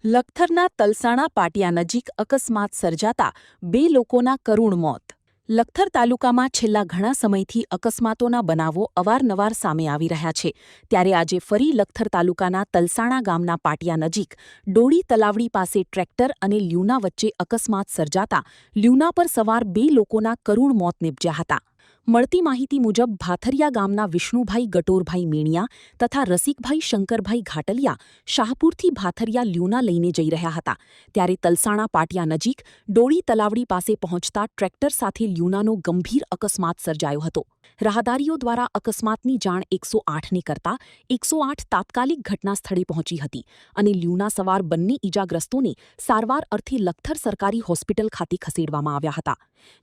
લખતરના તલસાણા પાટિયા નજીક અકસ્માત સર્જાતા 2 લોકોના કરુણ મોત. લખતર તાલુકામાં છેલ્લા ઘણા સમયથી અકસ્માતોના બનાવો અવારનવાર સામે આવી રહ્યા છે. ત્યારે આજે ફરી લખતર તાલુકાના તલસાણા ગામના પાટિયા નજીક ડોળી તલાવડી પાસે ટ્રેક્ટર અને લ્યુના વચ્ચે અકસ્માત સર્જાતા લ્યુના પર સવાર 2 લોકોના કરુણ મોત નિપજ્યા હતા. મળતી માહિતી મુજબ ભાથરિયા ગામના વિષ્ણુભાઈ ગટોરભાઈ મેણિયા તથા રસિકભાઈ શંકરભાઈ ઘાટલિયા શાહપુરથી ભાથરિયા લ્યુના લઈને જઈ રહ્યા હતા. ત્યારે તલસાણા પાટિયા નજીક ડોળી તલાવડી પાસે પહોંચતા ટ્રેક્ટર સાથે લ્યુનાનો ગંભીર અકસ્માત સર્જાયો હતો. રાહદારીઓ દ્વારા અકસ્માતની જાણ 108ને કરતા 108 તાત્કાલિક ઘટના સ્થળે પહોંચી હતી અને લ્યુના સવાર બંને ઈજાગ્રસ્તોને સારવાર અર્થે લખતર સરકારી હોસ્પિટલ ખાતે ખસેડવામાં આવ્યા હતા,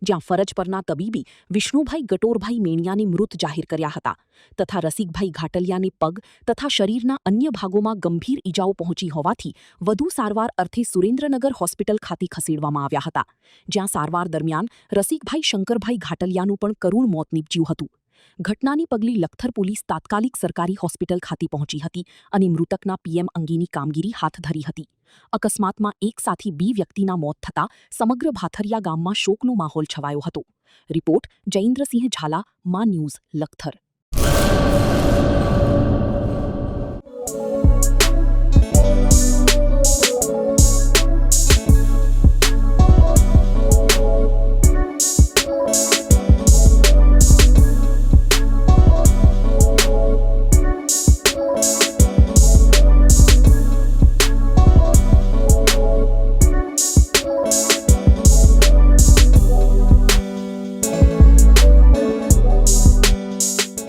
જ્યાં ફરજ પરના તબીબી વિષ્ણુભાઈ ગટોરભાઈ મેણિયાને મૃત જાહેર કર્યા હતા તથા રસિકભાઈ ઘાટલિયાને પગ તથા શરીરના અન્ય ભાગોમાં ગંભીર ઈજાઓ પહોંચી હોવાથી વધુ સારવાર અર્થે સુરેન્દ્રનગર હોસ્પિટલ ખાતે ખસેડવામાં આવ્યા હતા, જ્યાં સારવાર દરમિયાન રસિકભાઈ શંકરભાઈ ઘાટલિયાનું પણ કરુણ મોત નીપજ્યું હતું. ઘટનાને પગલે લખતર પોલીસ તાત્કાલિક સરકારી હોસ્પિટલ ખાતે પહોંચી હતી અને મૃતકના પીએમ અંગેની કામગીરી હાથ ધરી હતી. અકસ્માતમાં એક સાથે 2 વ્યક્તિના મોત થતાં સમગ્ર ભાથરિયા ગામમાં શોકનો માહોલ છવાયો હતો. રિપોર્ટ જયેન્દ્રસિંહ ઝાલા, માં ન્યૂઝ, લખતર.